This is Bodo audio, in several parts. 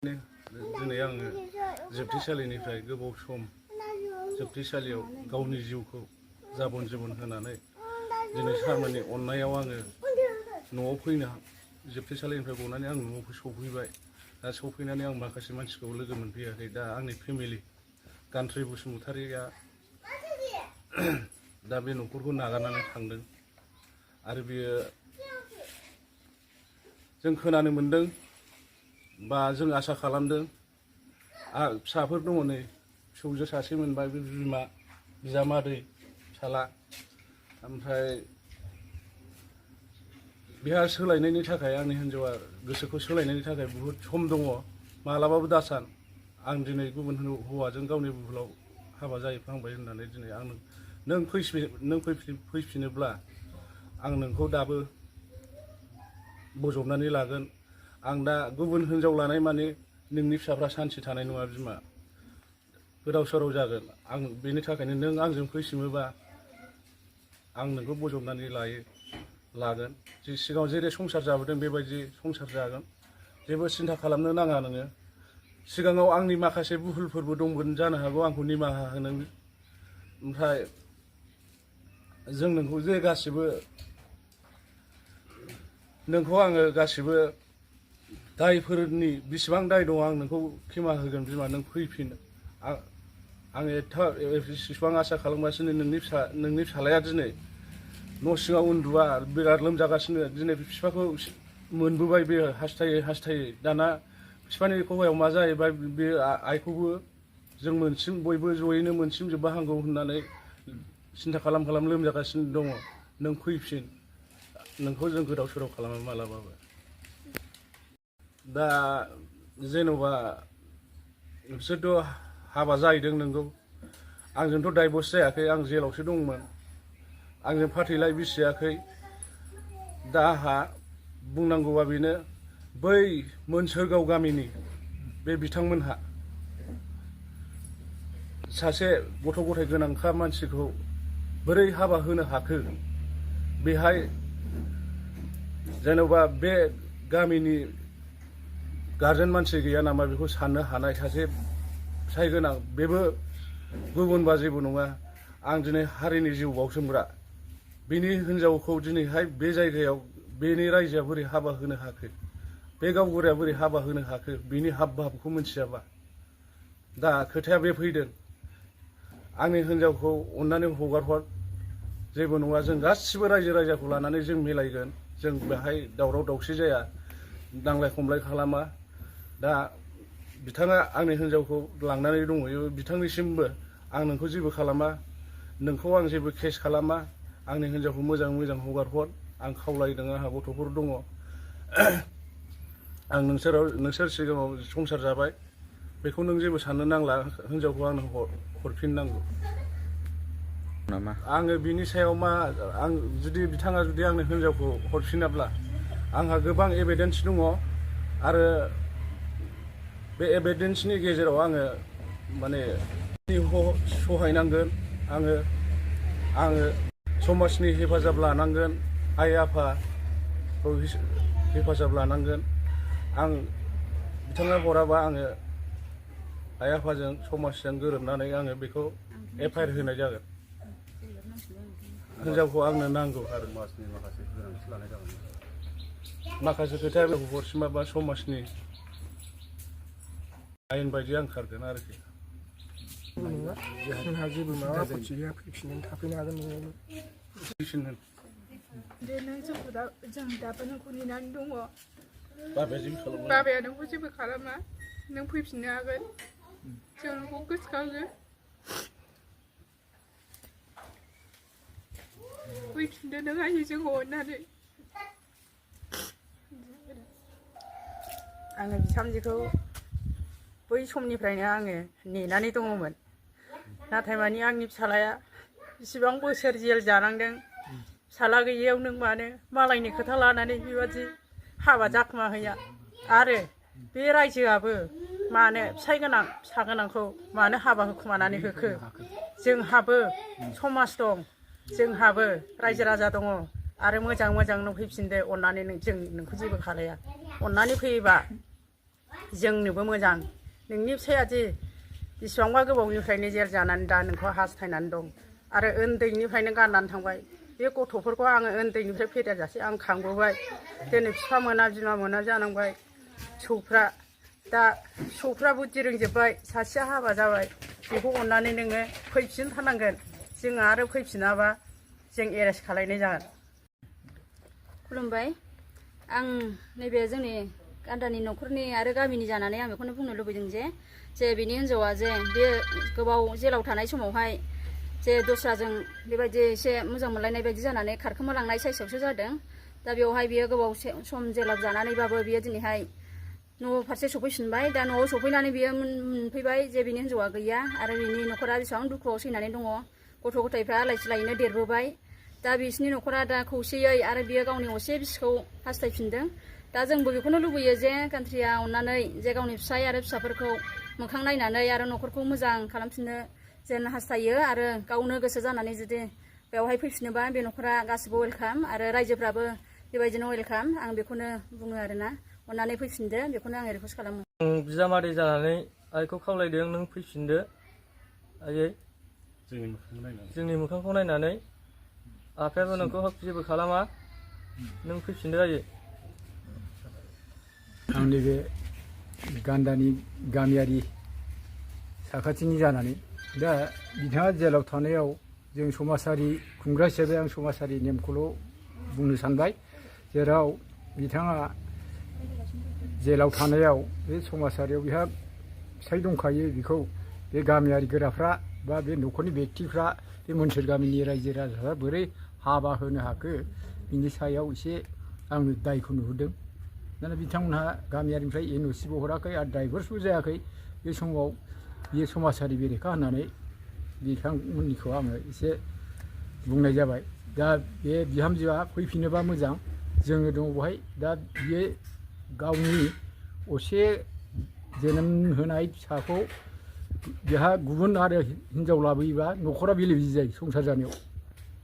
दिनै आङो जोबथेसालिनिफ्राय गोबाव सम जोबथेसालियाव गावनि जिउखौ जाबन जुबन होनानै दिनै सारमोननि अननायाव आङो न'आव फैनो जोबथेसालिनिफ्राय गनानै आं न'आव सफैबाय। दा सफैनानै आं माखासे मानसिखौ लोगो मोनफैयाखै। दा आंनि फेमिलि गान्थ्रि बसुमतारिया दा बे न'खरखौ नागारनानै थांदों आरो बियो जों खोनानो मोनदों बा जों आसा खालामदों फिसाफोर दङ नै फिसौजो सासे मोनबाय बे बिमा बिजामादै फिसाला ओमफ्राय बिहा सोलायनायनि थाखाय आंनि हिन्जावा गोसोखौ सोलायनायनि थाखाय बुहुद सम दङ मालाबाबो दासान आं दिनै गुबुन हौवाजों गावनि बुहुलाव हाबा जाहैफ्लांबाय होननानै दिनै आं नों फैफिनोब्ला आं नोंखौ दाबो बजबनानै लागोन। आं दा गुबुन हिन्जाव लानाय माने नोंनि फिसाफ्रा सान्थि थानाय नङा बिमा गोदाव सोराव जागोन। आं बेनि थाखायनो नों आंजों फैफिनोबा आं नोंखौ बजबनानै लागोन। जे सिगाङाव जेरै संसार जाबोदों बेबायदि संसार जागोन। जेबो सिन्था खालामनो नाङा नोङो। सिगाङाव आंनि माखासे भुलफोरबो दंमोन जानो हागौ, आंखौ निमाहा हो नों। ओमफ्राय जों नोंखौ जे गासिबो नोंखौ आङो गासिबो दायफोरनि बिसिबां दाय दङ आं नोंखौ क्षमा होगोन बिमा। नों फैफिन। आं एसेबां आसा खालामगासिनो नोंनि फिसालाया दिनै न' सिङाव उन्दुआ बिराद लोमजागासिनो। दिनै बिफाखौ मोनबोबाय बे हास्थायै दाना बिफानि खहायाव मा जाहैबाय बे आइखौबो जों बयबो जयैनो मोनसिमजोबबा हामगौ होननानै सिन्था खालाम लोमजागासिनो दङ। नों फैफिन। नोंखौ जों गोदाव सोराव खालामा मालाबाबो। दा जेन'बा बिसोरथ' हाबा जाहैदों नोंगौ, आंजोंथ' डाइभर्स जायाखै। आं जेलावसो दंमोन, आंजों फाथैलाइ बिसियाखै। दा आंहा बुंनांगौआ बेनो, बै मोनसोरगाव गामिनि बे बिथांमोनहा सासे गथ' गथाय गोनांखा मानसिखौ बोरै हाबा होनो हाखो? बेहाय जेन'बा बे गामिनि गारजेन मानसि गैया नामा बेखौ साननो हानाय सासे फिसाइ गोनां? बेबो गुबुनबा जेबो नङा। आं दिनै हारिनि जिउ बाउसोमग्रा बिनि हिन्जावखौ दिनैहाय बे जायगायाव बेनि रायजोआ बोरै हाबा होनो हाखो? बे गावबुराया बोरै हाबा होनो हाखो बिनि हाब भाबखौ मिथियाबा? दा खोथाया बे फैदों, आंनि हिन्जावखौ अननानै हगार हर। जेबो नङा, जों गासिबो रायजो राजाखौ लानानै जों मिलायगोन। जों बेहाय दावराव दावसि जाया, नांलाय खमलाय खालामा। दा बिथाङा आंनि हिन्जावखौ लांनानै दंहैयो। बिथांनिसिमबो आं नोंखौ जेबो खालामा, नोंखौ आं जेबो केस खालामा। आंनि हिन्जावखौ मोजां हगार हर। आं खावलायदों, आंहा गथ'फोर दङ। आं नोंसोर सिगाङाव संसार जाबाय, बेखौ नों जेबो साननो नांला। हिन्जावखौ आंनो हरफिननांगौ नामा? आङो बिनि सायाव आं जुदि बिथाङा जुदि आंनो हिन्जावखौ हरफिनाब्ला आंहा गोबां एभिडेन्स दङ आरो बे एभिडेन्सनि गेजेराव आङो माने सहायनांगोन। आङो समाजनि हेफाजाब लानांगोन, आइ आफाखौ हेफाजाब लानांगोन। आं बिथाङा हराबा आङो आइ आफाजों समाजजों गोरोबनानै आङो बेखौ एफआइआर होनाय जागोन। हिन्जावखौ आंनो नांगौ आरो समाजनि माखासे गोनांथि लानाय जागोन। माखासे खोथाया हरसिमाबा समाजनि आयेन बायदि आं खारगोन आरोखि। जोंहा जेबो माबा आपत्ति गैया, फैफिननानै थाफैनो हागोन न'आवनो। दे नों जोंखौ जों दाबो नोंखौ नेनानै दङ। बाबाया नोंखौ जेबो खालामा, नों फैफिननो हागोन। जों नोंखौ गोसोखाङो। फैफिनदो नों आयै जोंखौ अननानै। आङो बिहामजोखौ बै समनिफ्रायनो आङो नेनानै दङमोन। नाथाय मानि आंनि फिसालाया बिसिबां बोसोर जेल जानांदों। फिसाला गैयैयाव नों मानो मालायनि खोथा लानानै बेबादि हाबा जाखोमाहैया? आरो बे रायजोआबो मानो फिसाइ गोनां फिसा गोनांखौ मानो हाबा होखोमानानै होखो? जोंहाबो समाज दं, जोंहाबो रायजो राजा दङ। आरो मोजां नों फैफिनदो अननानै। जों नोंखौ जेबो खालाया। अननानै फैयोबा जोंनोबो मोजां नोंनि फिसायादि बेसेबांबा गोबावनिफ्रायनो जेल जानानै दा नोंखौ हास्थायनानै दं आरो उन्दैनिफ्रायनो गारनानै थांबाय बे गथ'फोरखौ आङो उन्दैनिफ्राय फेदेरजासे आं खांबोबाय दिनै बिफा मोना बिमा मोना जानांबाय फिसौफ्रा दा फिसौफ्रा बुद्धि रोंजोब्बाय सासेया हाबा जाबाय बेखौ अननानै नोङो फैफिनथारनांगोन जोङो आरो फैफिनाबा जों एरेस्ट खालायनाय जागोन। खुलुमबाय आं नैबे जोंनि गान्दानि न'खरनि आरो गामिनि जानानै आं बेखौनो बुंनो लुबैदों जे बिनि हिन्जावा जे बे गोबाव जेलाव थानाय समावहाय जे दस्राजों बेबायदि एसे मोजां मोनलायनाय बायदि जानानै खारखोमालांनाय साइसआवसो जादों दा बेवहाय बियो गोबाव सम जेलाव जानानैबाबो बियो दिनैहाय न' फारसे सफैफिनबाय दा न'आव सफैनानै बियो मोनफैबाय जे बिनि हिन्जावा गैया आरो बिनि न'खरा बेसेबां दुखुआव सैनानै दङ गथ' गथायफ्रा आलाय सिलायैनो देरबोबाय दा बिसिनि न'खरा दा खौसेयै आरो बियो गावनि असे बिसिखौ हास्थायफिनदों दा जोंबो बेखौनो लुबैयो जे कान्ट्रिया अननानै जे गावनि फिसाय आरो फिसाफोरखौ मोखां नायनानै आरो न'खरखौ मोजां खालामफिननो जेन हास्थायो आरो गावनो गोसो जानानै जुदि बेवहाय फैफिनोबा बे न'खरा गासिबो वेलकाम आरो रायजोफ्राबो बेबायदिनो वेलकाम आं बेखौनो बुङो आरोना अननानै फैफिनदो बेखौनो आं रिकुवेस्ट खालामो। बिजामादै जानानै आइखौ खावलायदों नों फैफिनदो आयै जोंनि मोखांखौ नायनानै आफायाबो नोंखौ जेबो खालामा नों फैफिनदो आयै। आंनि बे गान्दानि गामियारि साखाथिनि जानानै दा बिथाङा जेलाव थानायाव जों समाजारि खुंग्रा हिसाबै आं समाजारि नेमखौल' बुंनो सानबाय जेराव बिथाङा जेलाव थानायाव बे समाजारियाव बिहा फिसाय दंखायो बेखौ बे गामियारि गोराफ्रा बा बे न'खरनि बेक्तिफ्रा बे मोनसोर गामिनि रायजो राजाफ्रा बोरै हाबा होनो हाखो बिनि सायाव एसे आङो दायखौ नुहुरदों। दाना बिथांमोनहा गामियारिनिफ्राय एनअसिबो हराखै आरो डाइभर्सबो जायाखै बे समाव बियो समाजारि बेरेखा होननानै बिथांमोननिखौ आङो एसे बुंनाय जाबाय। दा बे बिहामजोआ फैफिनोबा मोजां जोङो दङ बेवहाय दा बियो गावनि असे जोनोम होनाय फिसाखौ बेहा गुबुन आरो हिनजाव लाबोयोबा न'खरा बेले बेजे जायो संसार जानायाव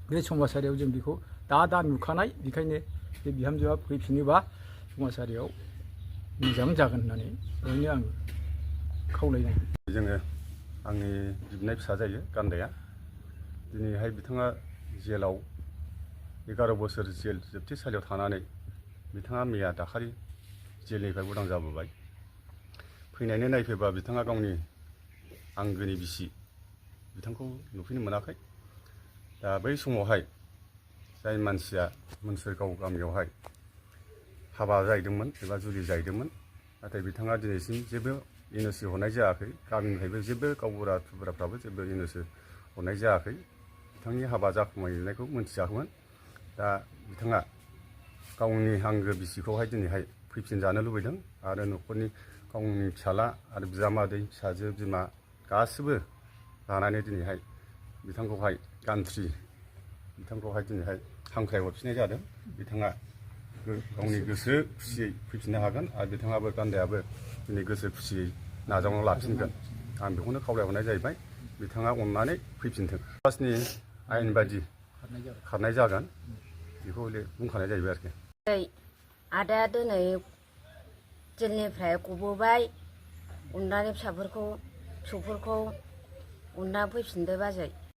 बे समाजारियाव जों बेखौ दा नुखानाय बेखायनो बे बिहामजोआ फैफिनोबा समाजारियाव मोजां जागोन होननानै बेवहायनो आं खावलायनाय। जोङो आंनि बिबनाय फिसा जायो गान्दाया दिनैहाय बिथाङा जेलाव 11 बोसोर जेल जोबथेसालियाव थानानै बिथाङा मैया दाखालि जेलनिफ्राय उदां जाबोबाय फैनानै नायफैबा बिथाङा गावनि आंगोनि बिसि बिथांखौ नुफैनो मोनाखै। दा बै समावहाय जाय मानसिया मोनसोरगाव गामियावहाय हाबा जाहैदोंमोन एबा जुलि जाहैदोंमोन नाथाय बिथाङा दिनैसिम जेबो एनअसि हरनाय जायाखै गामिनिफ्रायबो जेबो गावबुरा थुबुराफ्राबो जेबो एनअसि हरनाय जायाखै बिथांनि हाबा जाखुमाहैनायखौ मोनथियाखैमोन। दा बिथाङा गावनि आंगो बिसिखौहाय दिनैहाय फैफिनजानो लुबैदों आरो न'खरनि गावनि फिसाला आरो बिजामादै फिसाजो बिमा गासिबो लानानै दिनैहाय बिथांखौहाय कान्ट्रि बिथांखौहाय दिनैहाय हांख्राय हरफिननाय जादों। बिथाङा गावनि गोसो खुसियै फैफिननो हागोन आरो बिथाङाबो गान्दायाबो दिनै गोसो खुसियै नाजावना लाफिनगोन आं बेखौनो खावलायहरनाय जाहैबाय बिथाङा अननानै फैफिनथों समाजनि आयेन बायदि खारनाय जागोन बेखौ बुंखानाय जाहैबाय आरोखि। आदाया दिनै जेलनिफ्राय गबोबाय अननानै फिसाफोरखौ फिसौफोरखौ अनना फैफिनदो बाजै।